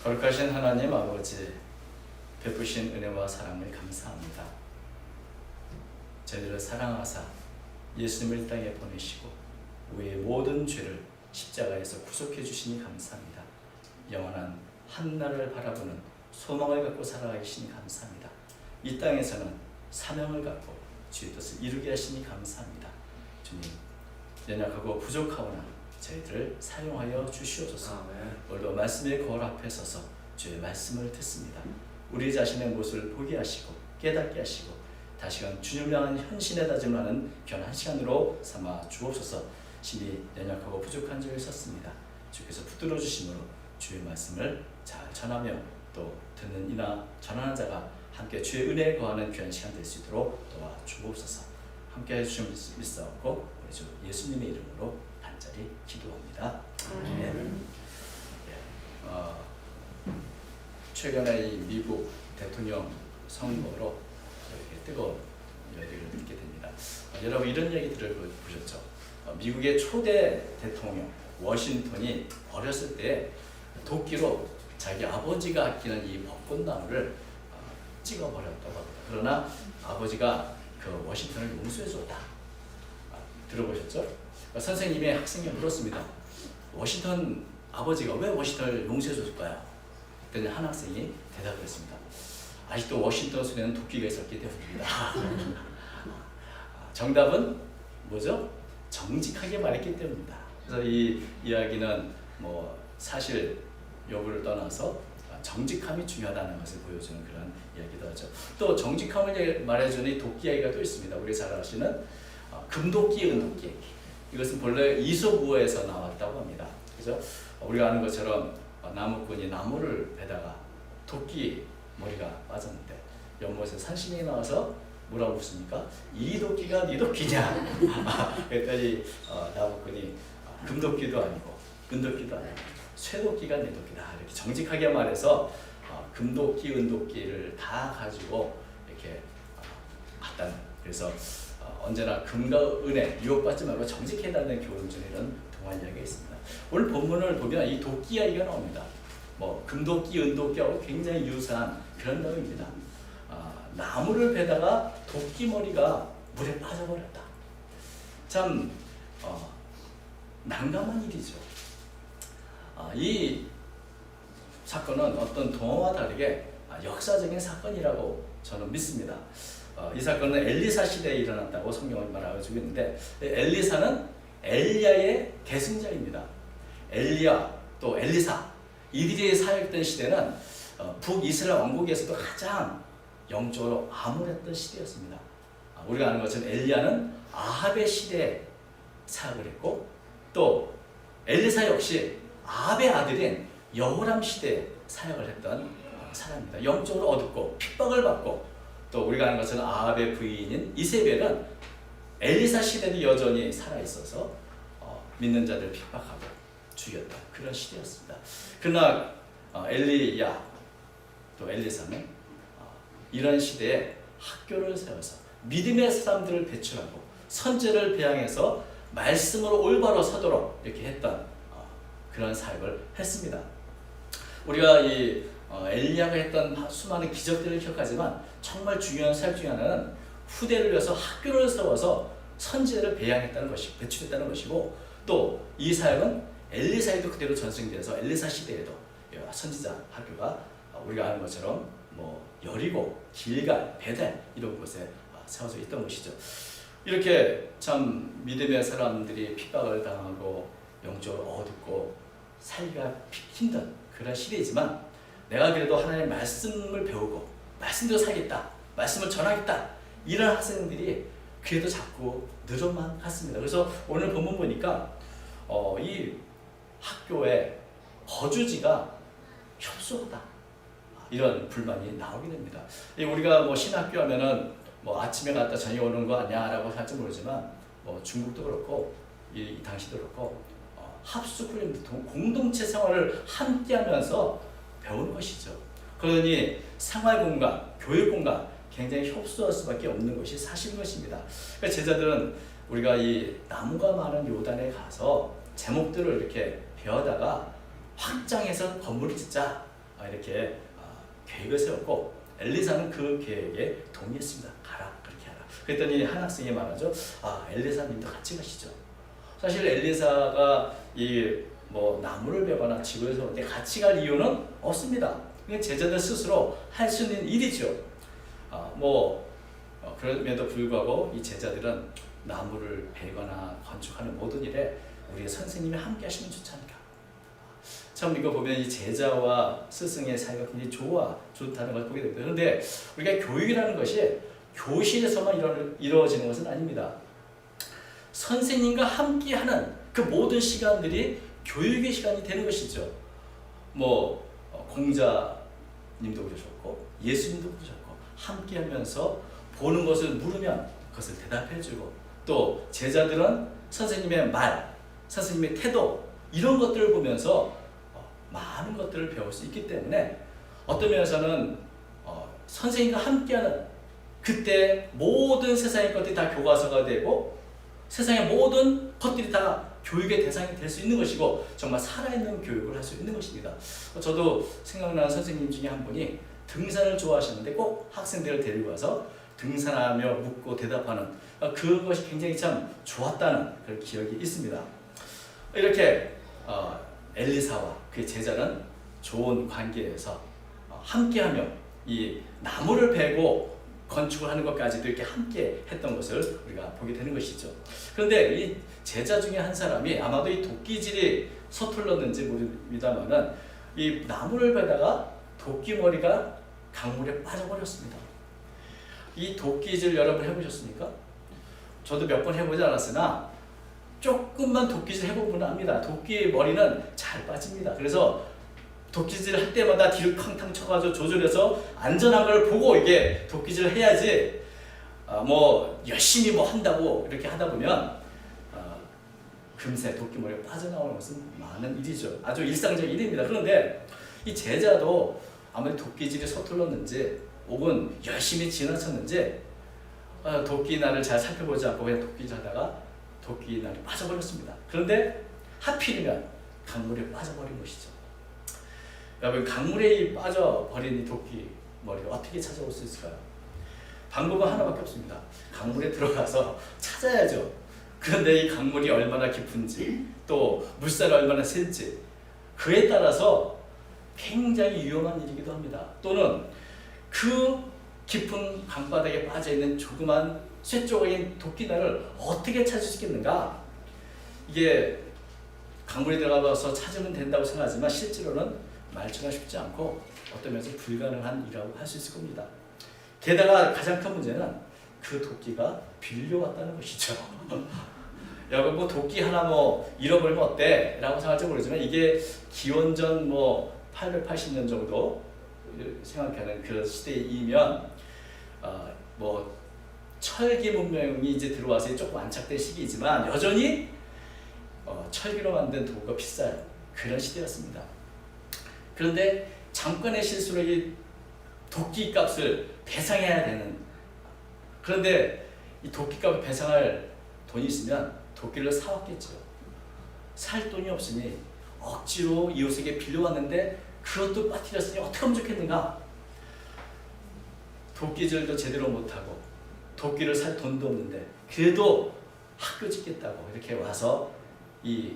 거룩하신 하나님 아버지, 베푸신 은혜와 사랑을 감사합니다. 저희들을 사랑하사 예수님을 이 땅에 보내시고 우리의 모든 죄를 십자가에서 구속해 주시니 감사합니다. 영원한 한날을 바라보는 소망을 갖고 살아가기 시니 감사합니다. 이 땅에서는 사명을 갖고 주의 뜻을 이루게 하시니 감사합니다. 주님, 연약하고 부족하오나 저희들을 사용하여 주시옵소서. 오늘도 말씀의 거울 앞에 서서 주의 말씀을 듣습니다. 우리 자신의 모습을 보게 하시고 깨닫게 하시고 다시금 주님을 향한 헌신의 다짐을 하는 귀한 시간으로 삼아 주옵소서. 심히 연약하고 부족한 적이 있었습니다. 주께서 붙들어 주심으로 주의 말씀을 잘 전하며 또 듣는 이나 전하는 자가 함께 주의 은혜에 거하는 귀한 시간 될 수 있도록 도와주옵소서. 함께 해주심을 믿사옵고 우리 주 예수님의 이름으로 간절히 기도합니다. 아멘. 최근에 이 미국 대통령 선거로 이렇게 뜨거운 열기를 느끼게 됩니다. 여러분 이런 얘기들을 보셨죠? 미국의 초대 대통령 워싱턴이 어렸을 때 도끼로 자기 아버지가 아끼는 이 벚꽃나무를 찍어버렸다고 합니다. 그러나 아버지가 그 워싱턴을 용서해줬다. 들어보셨죠? 선생님이 학생에게 물었습니다. 워싱턴 아버지가 왜 워싱턴을 용서해줬을까요? 그랬더니 한 학생이 대답했습니다. 아직도 워싱턴 손에는 도끼가 있었기 때문입니다. 정답은 뭐죠? 정직하게 말했기 때문입니다. 그래서 이 이야기는 뭐 사실 여부를 떠나서 정직함이 중요하다는 것을 보여주는 그런 이야기도 하죠. 또 정직함을 말해주는 이 도끼 이야기가 또 있습니다. 우리 잘 아시는 금도끼, 은도끼. 이것은 본래 이솝우어에서 나왔다고 합니다. 그죠? 우리가 아는 것처럼 나무꾼이 나무를 베다가 도끼 머리가 빠졌는데 연못에 산신이 나와서 뭐라고 묻습니까? 이 도끼가 네 도끼냐? 그랬더니 나무꾼이 금도끼도 아니고 은도끼도 아니고 쇠도끼가 네 도끼다. 이렇게 정직하게 말해서 금도끼, 은도끼를 다 가지고 이렇게 갔다는. 그래서 언제나 금과 은에 유혹받지 말고 정직해달라는 교훈 중에 이런 동화 이야기가 있습니다. 오늘 본문을 보면 이 도끼 이야기가 나옵니다. 뭐 금도끼, 은도끼하고 굉장히 유사한 그런 내용입니다. 나무를 베다가 도끼 머리가 물에 빠져버렸다. 참 난감한 일이죠. 이 사건은 어떤 동화와 다르게 역사적인 사건이라고 저는 믿습니다. 이 사건은 엘리사 시대에 일어났다고 성경은 말해주고 있는데 엘리사는 엘리야의 계승자입니다. 엘리야 또 엘리사 이들이 사역했던 시대는 북이스라엘 왕국에서도 가장 영적으로 암울했던 시대였습니다. 우리가 아는 것처럼 엘리야는 아합의 시대에 사역을 했고 또 엘리사 역시 아합의 아들인 여호람 시대에 사역을 했던 사람입니다. 영적으로 어둡고 핍박을 받고 또 우리가 아는 것처럼 아합의 부인인 이세벨은 엘리사 시대도 여전히 살아있어서 믿는 자들 핍박하고 죽였다. 그런 시대였습니다. 그러나 엘리야 또 엘리사는 이런 시대에 학교를 세워서 믿음의 사람들을 배출하고 선제를 배양해서 말씀으로 올바로 서도록 이렇게 했던 그런 사역을 했습니다. 우리가 이 엘리야가 했던 수많은 기적들을 기억하지만 정말 중요한 사역 중에 하나는 후대를 위해서 학교를 세워서 선지자를 배양했다는 것이 배출했다는 것이고 또 이 사역은 엘리사에도 그대로 전승돼서 엘리사 시대에도 선지자 학교가 우리가 아는 것처럼 뭐 여리고 길갈 베델 이런 곳에 세워져 있던 것이죠. 이렇게 참 믿음의 사람들이 핍박을 당하고 영적으로 어둡고 살기가 힘든 그런 시대이지만 내가 그래도 하나님의 말씀을 배우고 말씀대로 살겠다, 말씀을 전하겠다 이런 학생들이 그래도 자꾸 늘어만 갔습니다. 그래서 오늘 본문 보니까 이 학교의 거주지가 협소하다 이런 불만이 나오게 됩니다. 우리가 뭐 신학교 하면은 뭐 아침에 갔다 저녁에 오는 거 아니야라고 할지 모르지만 뭐 중국도 그렇고 이 당시도 그렇고 합숙훈련 공동체 생활을 함께하면서 배우는 것이죠. 그러니 생활 공간, 교육 공간 굉장히 협소할 수밖에 없는 것이 사실인 것입니다. 그러니까 제자들은 우리가 이 나무가 많은 요단에 가서 제목들을 이렇게 배워다가 확장해서 건물을 짓자 이렇게 계획을 세웠고 엘리사는 그 계획에 동의했습니다. 가라, 그렇게 하라. 그랬더니 한 학생이 말하죠. 엘리사님도 같이 가시죠. 사실 엘리사가 나무를 베거나 집을 세울 때 같이 갈 이유는 없습니다. 그냥 제자들 스스로 할 수 있는 일이죠. 그럼에도 불구하고 이 제자들은 나무를 베거나 건축하는 모든 일에 우리의 선생님이 함께 하시면 좋지 않을까. 참 이거 보면 이 제자와 스승의 사이가 굉장히 좋다는 걸 보게 됩니다. 그런데 우리가 교육이라는 것이 교실에서만 이루어지는 것은 아닙니다. 선생님과 함께하는 그 모든 시간들이 교육의 시간이 되는 것이죠. 공자님도 그러셨고 예수님도 그러셨고 함께하면서 보는 것을 물으면 그것을 대답해주고 또 제자들은 선생님의 말, 선생님의 태도 이런 것들을 보면서 많은 것들을 배울 수 있기 때문에 어떤 면에서는 선생님과 함께하는 그때 모든 세상의 것들이 다 교과서가 되고 세상의 모든 것들이 다 교육의 대상이 될 수 있는 것이고 정말 살아있는 교육을 할 수 있는 것입니다. 저도 생각나는 선생님 중에 한 분이 등산을 좋아하셨는데 꼭 학생들을 데리고 와서 등산하며 묻고 대답하는 그것이 굉장히 참 좋았다는 그런 기억이 있습니다. 이렇게 엘리사와 그의 제자는 좋은 관계에서 함께하며 이 나무를 베고 건축을 하는 것까지도 이렇게 함께 했던 것을 우리가 보게 되는 것이죠. 그런데 이 제자 중에 한 사람이 아마도 이 도끼질이 서툴렀는지 모릅니다만은 이 나무를 베다가 도끼머리가 강물에 빠져버렸습니다. 이 도끼질 여러분 해보셨습니까? 저도 몇 번 해보지 않았으나 조금만 도끼질 해보면 압니다. 도끼 머리는 잘 빠집니다. 그래서 도끼질 할 때마다 뒤로 캉탕 쳐가지고 조절해서 안전한 걸 보고 이게 도끼질을 해야지 열심히 한다고 이렇게 하다 보면 금세 도끼 머리가 빠져나오는 것은 많은 일이죠. 아주 일상적인 일입니다. 그런데 이 제자도 아무리 도끼질이 서툴렀는지 혹은 열심히 지나쳤는지 도끼날을 잘 살펴보지 않고 그냥 도끼질 하다가 도끼날이 빠져버렸습니다. 그런데 하필이면 강물에 빠져버린 것이죠. 여러분 강물에 빠져버린 이 도끼 머리를 어떻게 찾아올 수 있을까요? 방법은 하나밖에 없습니다. 강물에 들어가서 찾아야죠. 그런데 이 강물이 얼마나 깊은지 또 물살이 얼마나 센지 그에 따라서 굉장히 위험한 일이기도 합니다. 또는 그 깊은 강바닥에 빠져있는 조그만 쇠조각인 도끼날을 어떻게 찾을 수 있겠는가? 이게 강물에 들어가서 찾으면 된다고 생각하지만 실제로는 말처럼 쉽지 않고 어떤 면에서 불가능한 일이라고 할 수 있을 겁니다. 게다가 가장 큰 문제는 그 도끼가 빌려왔다는 것이죠. 여러분 도끼 하나 잃어버리면 어때? 라고 생각할지 모르지만 이게 기원전 880년 정도 생각하는 그런 시대이면 철기 문명이 이제 들어와서 조금 안착된 시기이지만 여전히 철기로 만든 도구가 비싼 그런 시대였습니다. 그런데 잠깐의 실수로 이 도끼 값을 배상해야 되는, 그런데 이 도끼 값을 배상할 돈이 있으면 도끼를 사왔겠죠. 살 돈이 없으니 억지로 이웃에게 빌려왔는데 그것도 빠뜨렸으니 어떻게 하면 좋겠는가? 도끼질도 제대로 못하고 도끼를 살 돈도 없는데 그래도 학교 짓겠다고 이렇게 와서 이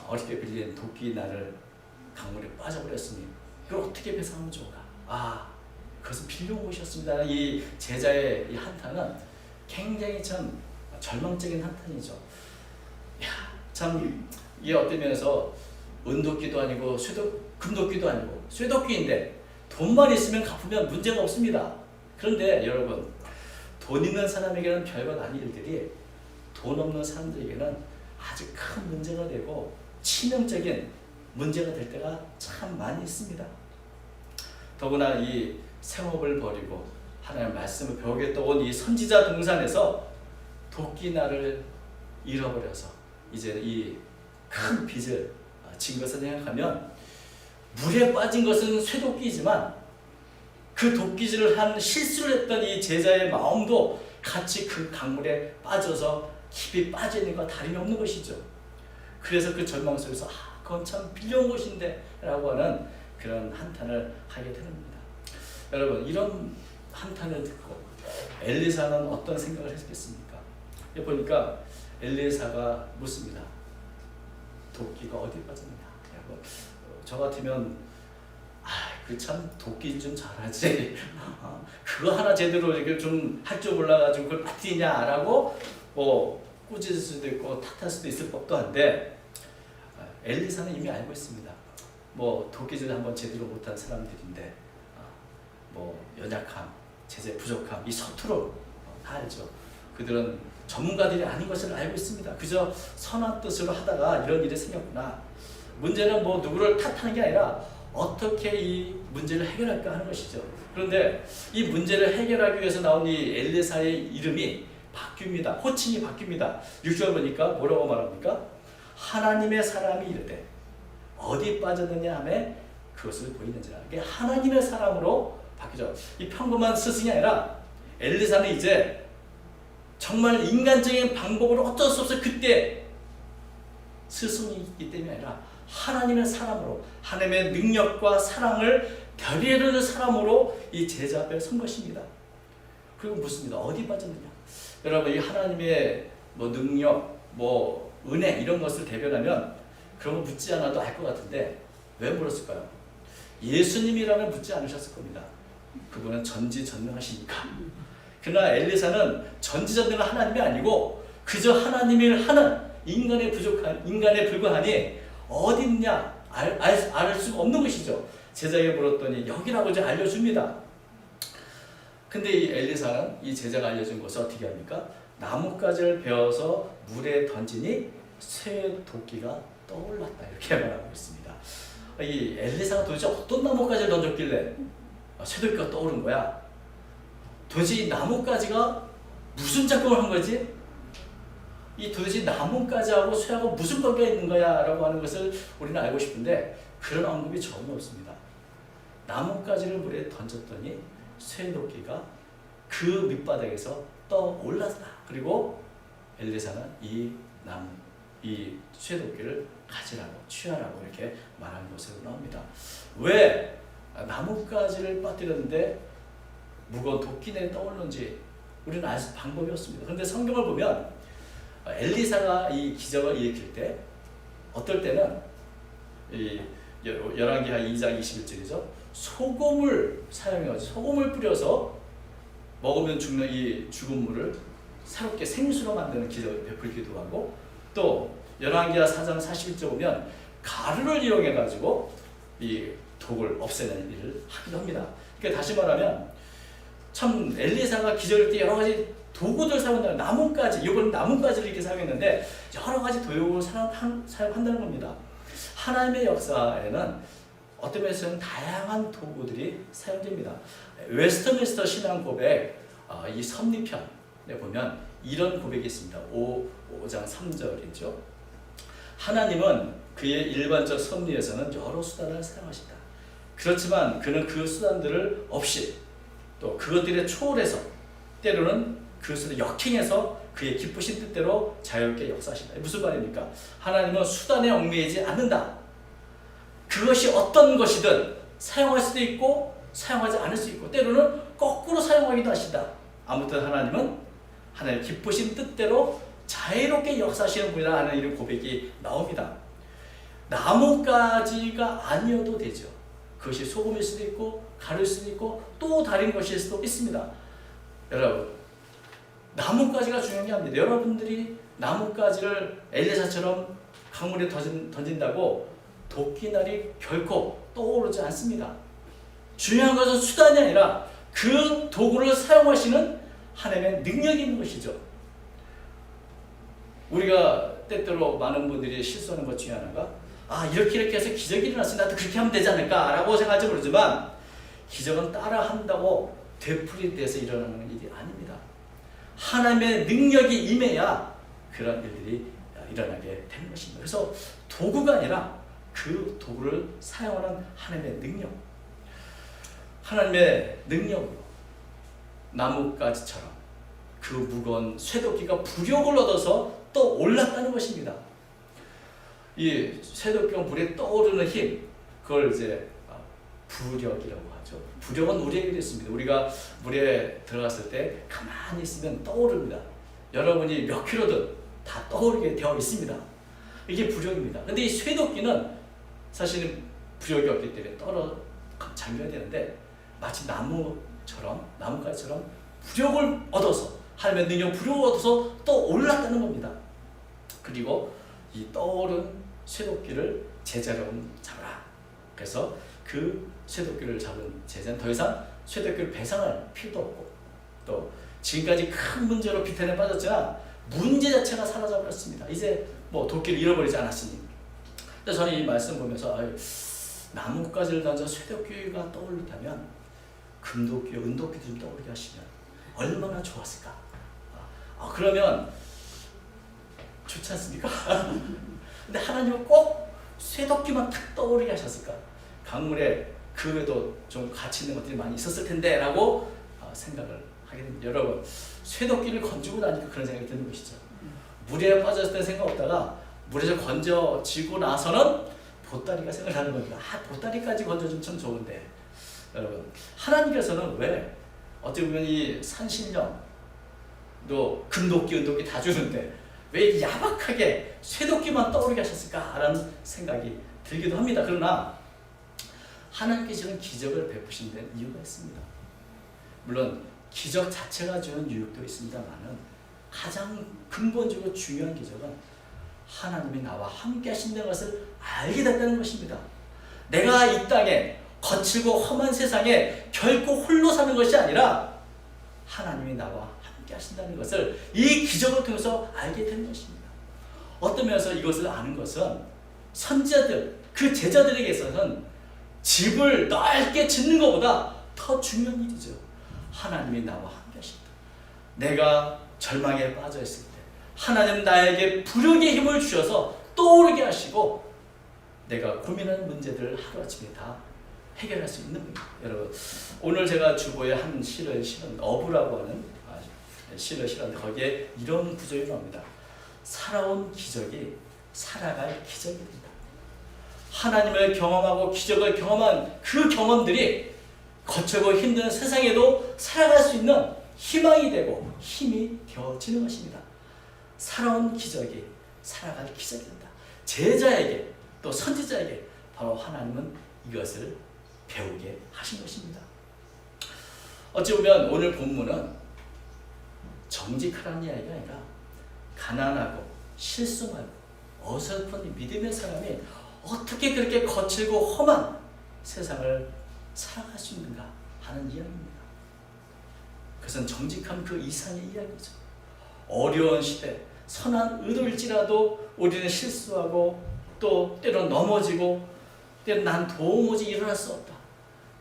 어렵게 빌린 도끼날을 강물에 빠져버렸으니 그걸 어떻게 배상하면 좋을까? 그것은 빌려온 것이었습니다. 이 제자의 이 한탄은 굉장히 참 절망적인 한탄이죠. 참 이게 어떤 면에서 은도끼도 아니고 금도끼도 아니고 쇠도끼인데 돈만 있으면 갚으면 문제가 없습니다. 그런데 여러분 돈 있는 사람에게는 별것 아닌 일들이 돈 없는 사람들에게는 아주 큰 문제가 되고 치명적인 문제가 될 때가 참 많이 있습니다. 더구나 이 생업을 버리고 하나님의 말씀을 배우겠다 온 이 선지자 동산에서 도끼날을 잃어버려서 이제 이 큰 빚을 진 것을 생각하면 물에 빠진 것은 쇠도끼이지만 그 도끼질을 한 실수를 했던 이 제자의 마음도 같이 그 강물에 빠져서 깊이 빠져 있는 것 다름이 없는 것이죠. 그래서 그 절망 속에서 그건 참 빌려온 것인데 라고 하는 그런 한탄을 하게 됩니다. 여러분, 이런 한탄을 듣고 엘리사는 어떤 생각을 했겠습니까? 보니까 엘리사가 묻습니다. 도끼가 어디 빠졌느냐? 여러분, 저 같으면 그 참 도끼 좀 잘하지. 그거 하나 제대로 이렇게 좀 할 줄 몰라가지고 그걸 빠뜨리냐라고 뭐 꾸짖을 수도 있고 탓할 수도 있을 법도 한데, 엘리사는 이미 알고 있습니다. 뭐 도끼질 한번 제대로 못한 사람들인데 뭐 연약함, 제재 부족함, 이 서투름 다 알죠. 그들은 전문가들이 아닌 것을 알고 있습니다. 그저 선한 뜻으로 하다가 이런 일이 생겼구나. 문제는 뭐 누구를 탓하는 게 아니라 어떻게 이 문제를 해결할까 하는 것이죠. 그런데 이 문제를 해결하기 위해서 나온 이 엘리사의 이름이 바뀝니다. 호칭이 바뀝니다. 6절 보니까 뭐라고 말합니까? 하나님의 사람이 이르되 어디 빠졌느냐 하매 그것을 보이는지라. 이게 하나님의 사람으로 바뀌죠. 이 평범한 스승이 아니라 엘리사는 이제 정말 인간적인 방법으로 어쩔 수 없어 그때 스승이기 때문이 아니라 하나님의 사람으로, 하나님의 능력과 사랑을 결의하는 사람으로 이 제자 앞에 선 것입니다. 그리고 묻습니다. 어디 빠졌느냐? 여러분, 이 하나님의 뭐 능력, 뭐 은혜 이런 것을 대변하면 그런 거 묻지 않아도 알 것 같은데 왜 물었을까요? 예수님이라면 묻지 않으셨을 겁니다. 그분은 전지전능하시니까. 그러나 엘리사는 전지전능한 하나님이 아니고 그저 하나님을 하는 인간에 불과하니 어디 있냐 알 수가 없는 것이죠. 제자에게 물었더니 여기라고 이제 알려줍니다. 근데 이 엘리사는 이 제자가 알려준 것을 어떻게 합니까? 나뭇가지를 베어서 물에 던지니 새 도끼가 떠올랐다, 이렇게 말하고 있습니다. 이 엘리사가 도대체 어떤 나뭇가지를 던졌길래 새 도끼가 떠오른 거야? 도대체 이 나뭇가지가 무슨 작용을 한 거지? 이 도대체 나뭇가지하고 쇠하고 무슨 관계가 있는 거야? 라고 하는 것을 우리는 알고 싶은데 그런 언급이 전혀 없습니다. 나뭇가지를 물에 던졌더니 쇠도끼가 그 밑바닥에서 떠올랐다. 그리고 엘리사는 이 쇠도끼를 가지라고, 취하라고 이렇게 말하는 것으로 나옵니다. 왜 나뭇가지를 빠뜨렸는데 무거운 도끼에 떠오르는지 우리는 알 수 방법이 없습니다. 그런데 성경을 보면 엘리사가 이 기적을 일으킬 때 어떨 때는 이 열왕기하 2장 21절이죠. 소금을 사용해가지고 소금을 뿌려서 먹으면 죽는 이 죽은 물을 새롭게 생수로 만드는 기적을 베풀기도 하고, 또 열왕기하 4장 41절 보면 가루를 이용해가지고 이 독을 없애는 일을 하기도 합니다. 그러니까 다시 말하면 참 엘리사가 기적일 때 여러 가지 도구들 사용한다는, 나뭇가지, 이번 나뭇가지를 이렇게 사용했는데 여러 가지 도구를 사용한다는 겁니다. 하나님의 역사에는 어떤 면에서는 다양한 도구들이 사용됩니다. 웨스트민스터 신앙 고백 이 섭리편에 보면 이런 고백이 있습니다. 5장 3절이죠. 하나님은 그의 일반적 섭리에서는 여러 수단을 사용하신다. 그렇지만 그는 그 수단들을 없이 또 그것들에 초월해서 때로는 그것을 역행해서 그의 기쁘신 뜻대로 자유롭게 역사하신다. 무슨 말입니까? 하나님은 수단에 얽매이지 않는다. 그것이 어떤 것이든 사용할 수도 있고 사용하지 않을 수 있고 때로는 거꾸로 사용하기도 하신다. 아무튼 하나님은 하나님의 기쁘신 뜻대로 자유롭게 역사하시는 분이라 하는 이런 고백이 나옵니다. 나뭇가지가 아니어도 되죠. 그것이 소금일 수도 있고 가루일 수도 있고 또 다른 것일 수도 있습니다. 여러분, 나뭇가지가 중요한 게 아닙니다. 여러분들이 나뭇가지를 엘리사처럼 강물에 던진다고 도끼날이 결코 떠오르지 않습니다. 중요한 것은 수단이 아니라 그 도구를 사용하시는 하나님의 능력이 있는 것이죠. 우리가 때때로 많은 분들이 실수하는 것 중에 하나가 이렇게 해서 기적이 일어났으니 나도 그렇게 하면 되지 않을까 라고 생각할지 모르지만 기적은 따라 한다고 되풀이돼서 일어나는 일이 아닙니다. 하나님의 능력이 임해야 그런 일들이 일어나게 되는 것입니다. 그래서 도구가 아니라 그 도구를 사용하는 하나님의 능력, 하나님의 능력으로 나뭇가지처럼 그 무거운 쇠도끼가 부력을 얻어서 또 올랐다는 것입니다. 이 쇠도끼가 물에 떠오르는 힘, 그걸 이제 부력이라고 하죠. 부력은 우리에게도 있습니다. 우리가 물에 들어갔을 때 가만히 있으면 떠오릅니다. 여러분이 몇 킬로든 다 떠오르게 되어 있습니다. 이게 부력입니다. 근데 이 쇠도끼는 사실은 부력이 없기 때문에 잠겨야 되는데 마치 나뭇가지처럼 부력을 얻어서 하나님의 능력 부력을 얻어서 또 올랐다는 겁니다. 그리고 이 떠오른 쇠도끼를 제자로 잡아라. 그래서 그 쇠도끼를 잡은 제자는 더 이상 쇠도끼를 배상할 필요도 없고 또 지금까지 큰 문제로 비탄에 빠졌지만 문제 자체가 사라져버렸습니다. 이제 뭐 도끼를 잃어버리지 않았으니. 근데 저는 이 말씀 보면서 나뭇가지를 던져 쇠도끼가 떠오르다면 금도끼와 은도끼도 좀 떠오르게 하시면 얼마나 좋았을까. 그러면 좋지 않습니까? 근데 하나님은 꼭 쇠도끼만 탁 떠오르게 하셨을까? 강물에 그 외에도 좀 가치 있는 것들이 많이 있었을 텐데 라고 생각을 하게 됩니다. 여러분, 쇠도끼를 건지고 나니까 그런 생각이 드는 것이죠. 물에 빠졌을 때 생각 없다가 물에서 건져지고 나서는 보따리가 생각나는 겁니다. 보따리까지 건져주면 참 좋은데. 여러분, 하나님께서는 왜 어떻게 보면 이 산신령 또 금도끼, 은도끼 다 주는데 왜 야박하게 쇠도끼만 떠오르게 하셨을까라는 생각이 들기도 합니다. 그러나 하나님께서는 기적을 베푸신 데는 이유가 있습니다. 물론 기적 자체가 주는 유익도 있습니다만은 가장 근본적으로 중요한 기적은 하나님이 나와 함께 하신다는 것을 알게 됐다는 것입니다. 내가 이 땅에 거칠고 험한 세상에 결코 홀로 사는 것이 아니라 하나님이 나와 함께 하신다는 것을 이 기적을 통해서 알게 되는 것입니다. 어떤 면에서 이것을 아는 것은 선지자들, 그 제자들에게 있어서는 집을 넓게 짓는 것보다 더 중요한 일이죠. 하나님이 나와 함께 하신다. 내가 절망에 빠져 있을 때 하나님 나에게 부력의 힘을 주셔서 떠오르게 하시고 내가 고민하는 문제들을 하루아침에 다 해결할 수 있는 겁니다. 여러분, 오늘 제가 주보에 한 시를 실은 어부라고 하는 시를 실었는데 거기에 이런 구절이 나옵니다. 살아온 기적이 살아갈 기적이 된다. 하나님을 경험하고 기적을 경험한 그 경험들이 거칠고 힘든 세상에도 살아갈 수 있는 희망이 되고 힘이 되어지는 것입니다. 살아온 기적이 살아갈 기적이 된다. 제자에게 또 선지자에게 바로 하나님은 이것을 배우게 하신 것입니다. 어찌 보면 오늘 본문은 정직하라는 이야기가 아니라 가난하고 실수하고 어설픈 믿음의 사람이 어떻게 그렇게 거칠고 험한 세상을 살아갈 수 있는가 하는 이야기입니다. 그것은 정직한 그 이상의 이야기죠. 어려운 시대, 선한 의도일지라도 우리는 실수하고 또 때론 넘어지고 때론 난 도무지 일어날 수 없다.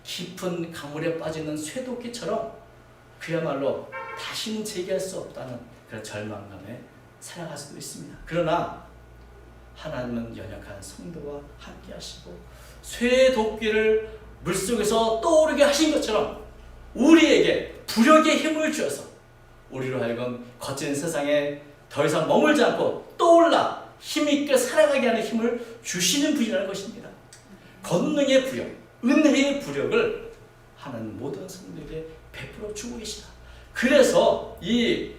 깊은 강물에 빠지는 쇠도끼처럼 그야말로 다시는 재기할 수 없다는 그런 절망감에 살아갈 수도 있습니다. 그러나 하나님은 연약한 성도와 함께 하시고 쇠도끼를 물속에서 떠오르게 하신 것처럼 우리에게 부력의 힘을 주어서 우리로 하여금 거친 세상에 더 이상 머물지 않고 떠올라 힘있게 살아가게 하는 힘을 주시는 분이라는 것입니다. 권능의 부력, 은혜의 부력을 하나님 모든 성도에게 베풀어 주고 계시다. 그래서 이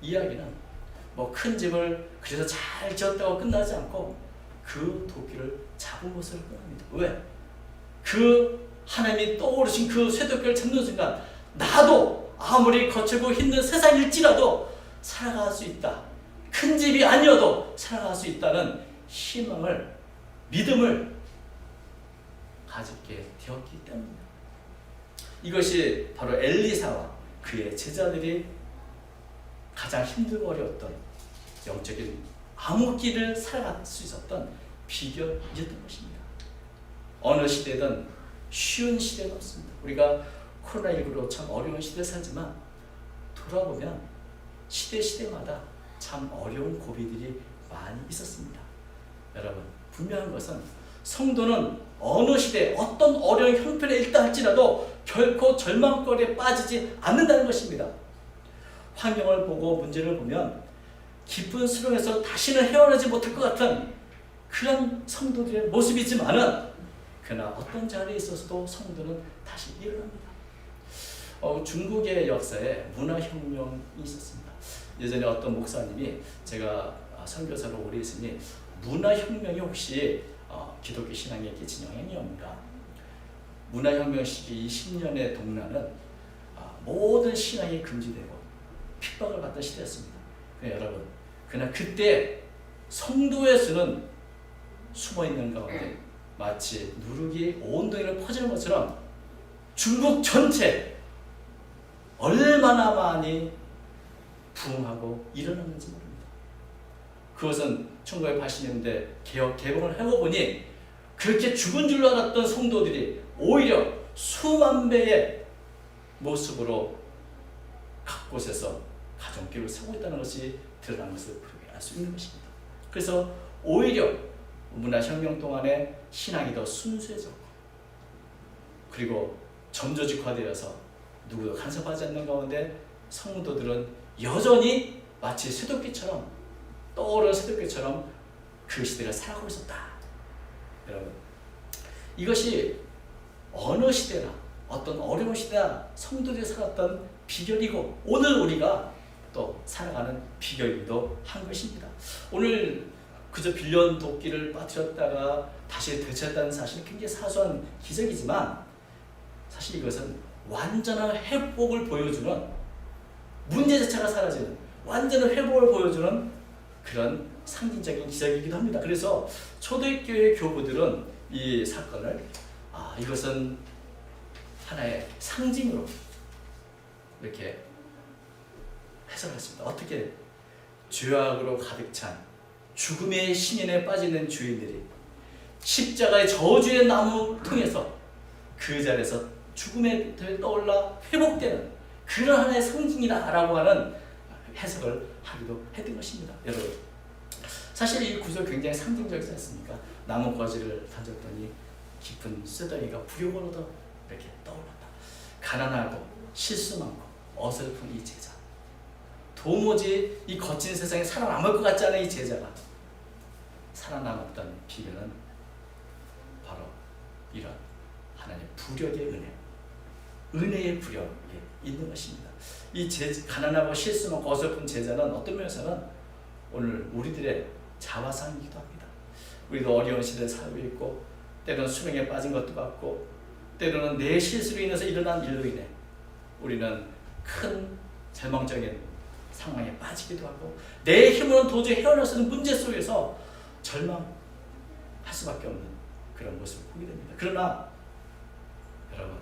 이야기는 뭐 큰 집을 그래서 잘 지었다고 끝나지 않고 그 도끼를 잡은 것을 끝납니다. 왜? 그 하나님이 떠오르신 그 쇠도끼를 잡는 순간 나도 아무리 거칠고 힘든 세상일지라도 살아갈 수 있다. 큰 집이 아니어도 살아갈 수 있다는 희망을, 믿음을 가지게 되었기 때문입니다. 이것이 바로 엘리사와 그의 제자들이 가장 힘들고 어려웠던 영적인 암흑기를 살아갈 수 있었던 비결이었던 것입니다. 어느 시대든 쉬운 시대는 없습니다. 우리가 코로나19로 참 어려운 시대를 살지만 돌아보면 시대마다 참 어려운 고비들이 많이 있었습니다. 여러분, 분명한 것은 성도는 어느 시대 어떤 어려운 형편에 있다 할지라도 결코 절망거리에 빠지지 않는다는 것입니다. 환경을 보고 문제를 보면 깊은 수렁에서 다시는 헤어나지 못할 것 같은 그런 성도들의 모습이지만은 그러나 어떤 자리에 있어서도 성도는 다시 일어납니다. 중국의 역사에 문화혁명이 있었습니다. 예전에 어떤 목사님이 제가 선교사로 오래 있으니 문화혁명이 혹시 기독교 신앙에 끼친 영향이 없는가? 문화혁명 시기 20년의 동란은 모든 신앙이 금지되고 핍박을 받던 시대였습니다. 여러분, 그러나 그때 성도의 수는 숨어있는 가운데 마치 누룩이 온 동네를 퍼지는 것처럼 중국 전체 얼마나 많이 부흥하고 일어났는지 모릅니다. 그것은 1980년대 개봉을 해보니 그렇게 죽은 줄 알았던 성도들이 오히려 수만 배의 모습으로 각 곳에서 가정교회를 세우고 있다는 것이 드러난 것을 알 수 있는 것입니다. 그래서 오히려 문화혁명 동안에 신앙이 더 순수해졌고 그리고 점조직화되어서 누구도 간섭하지 않는 가운데 성도들은 여전히 마치 쇠도끼처럼 떠오르는 쇠도끼처럼 그 시대를 살아가고 있었다. 여러분, 이것이 어느 시대나 어떤 어려운 시대나 성도들이 살았던 비결이고 오늘 우리가 또 살아가는 비결이기도 한 것입니다. 오늘 그저 빌려온 도끼를 빠뜨렸다가 다시 되찾았다는 사실은 굉장히 사소한 기적이지만 사실 이것은 완전한 회복을 보여주는 문제 자체가 사라지는 완전한 회복을 보여주는 그런 상징적인 기적이기도 합니다. 그래서 초대교회 교부들은 이 사건을 이것은 하나의 상징으로 이렇게 해석했습니다. 어떻게 죄악으로 가득 찬 죽음의 신인에 빠지는 주인들이 십자가의 저주의 나무 통해서 그 자리에서 죽음에 떠올라 회복되는 그런 하나의 상징이다라고 하는 해석을 하기도 했던 것입니다. 여러분, 사실 이 구조 굉장히 상징적이지 않습니까? 나뭇가지를 던졌더니 깊은 쇠덩이가 불효고로도 이렇게 떠올랐다. 가난하고 실수 많고 어설픈 이 제자, 도무지 이 거친 세상에 살아남을 것 같지 않은 이 제자가 살아남았던 비결은 바로 이런 하나님의 부력의 은혜, 은혜의 부력에 있는 것입니다. 이 가난하고 실수 많고 어설픈 제자는 어떤 면에서는 오늘 우리들의 자화상이기도 합니다. 우리도 어려운 시대에 살고 있고 때로는 수렁에 빠진 것도 같고 때로는 내 실수로 인해서 일어난 일로 인해 우리는 큰 절망적인 상황에 빠지기도 하고 내 힘으로는 도저히 헤어날 수 없는 문제 속에서 절망할 수밖에 없는 그런 모습을 보게 됩니다. 그러나 여러분,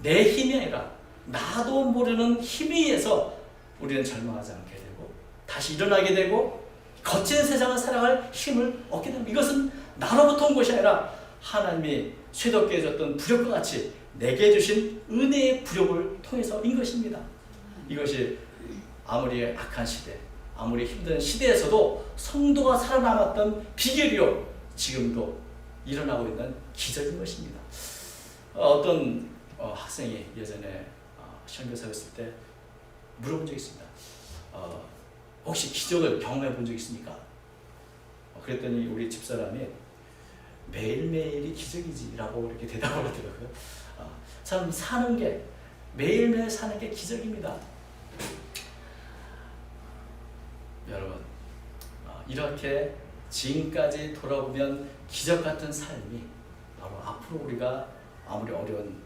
내 힘이 아니라 나도 모르는 힘에 의해서 우리는 절망하지 않게 되고 다시 일어나게 되고 거친 세상을 살아갈 힘을 얻게 됩니다. 이것은 나로부터 온 것이 아니라 하나님이 쇠도끼에 줬던 부력과 같이 내게 주신 은혜의 부력을 통해서인 것입니다. 이것이 아무리 악한 시대, 아무리 힘든 시대에서도 성도가 살아남았던 비결이요 지금도 일어나고 있는 기적인 것입니다. 어떤 학생이 예전에 시험교사였을 때 물어본 적이 있습니다. 혹시 기적을 경험해 본 적 있습니까? 그랬더니 우리 집사람이 매일매일이 기적이지 라고 이렇게 대답을 하더라고요. 참 사는 게 매일매일 사는 게 기적입니다. 여러분, 이렇게 지금까지 돌아보면 기적 같은 삶이 바로 앞으로 우리가 아무리 어려운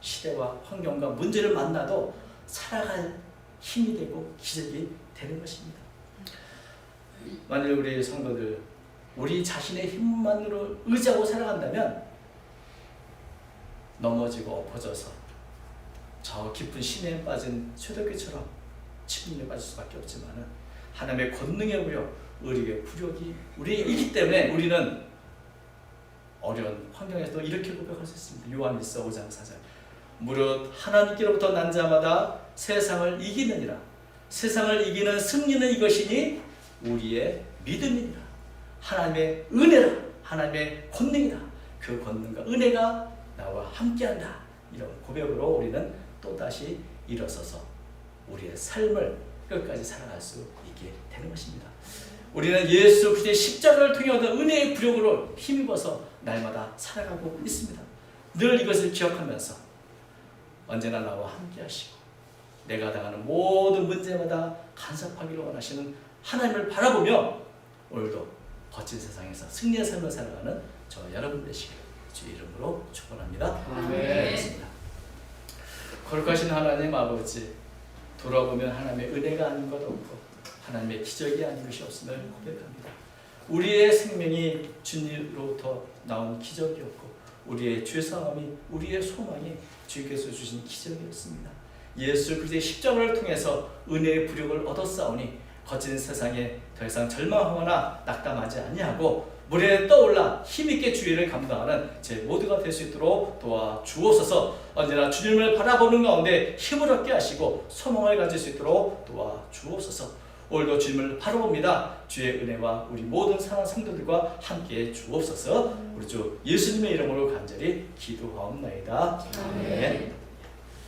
시대와 환경과 문제를 만나도 살아갈 힘이 되고 기적이 되는 것입니다. 만일 우리 성도들 우리 자신의 힘만으로 의지하고 살아간다면 넘어지고 엎어져서 저 깊은 심해에 빠진 쇠도끼처럼 침륜에 빠질 수밖에 없지만 하나님의 권능의 부력, 의리의 부력이 우리에게 있기 때문에 우리는 어려운 환경에서도 이렇게 고백할 수 있습니다. 요한일서 5장 4절 무릇 하나님께로부터 난 자마다 세상을 이기느니라. 세상을 이기는 승리는 이것이니 우리의 믿음이니라. 하나님의 은혜라. 하나님의 권능이다. 그 권능과 은혜가 나와 함께한다. 이런 고백으로 우리는 또다시 일어서서 우리의 삶을 끝까지 살아갈 수 있게 되는 것입니다. 우리는 예수 그리스도의 십자가를 통해 얻은 은혜의 부력으로 힘입어서 날마다 살아가고 있습니다. 늘 이것을 기억하면서 언제나 나와 함께 하시고 내가 당하는 모든 문제마다 간섭하기를 원하시는 하나님을 바라보며 오늘도 거친 세상에서 승리의 삶을 살아가는 저 여러분 되시길 주 이름으로 축원합니다. 아멘. 거룩하신 하나님 아버지, 돌아보면 하나님의 은혜가 아닌 것 없고 하나님의 기적이 아닌 것이 없음을 고백합니다. 우리의 생명이 주님으로부터 나온 기적이었고 우리의 죄사함이 우리의 소망이 주께서 주신 기적이었습니다. 예수 그리스도의 십자가를 통해서 은혜의 부력을 얻었사오니 거친 세상에 더 이상 절망하거나 낙담하지 아니하고 물에 떠올라 힘있게 주의를 감당하는 제 모두가 될 수 있도록 도와주옵소서. 언제나 주님을 바라보는 가운데 힘을 얻게 하시고 소망을 가질 수 있도록 도와주옵소서. 오늘도 주님을 바라봅니다. 주의 은혜와 우리 모든 사랑하는 성도들과 함께 주옵소서. 우리 주 예수님의 이름으로 간절히 기도하옵나이다. 아멘.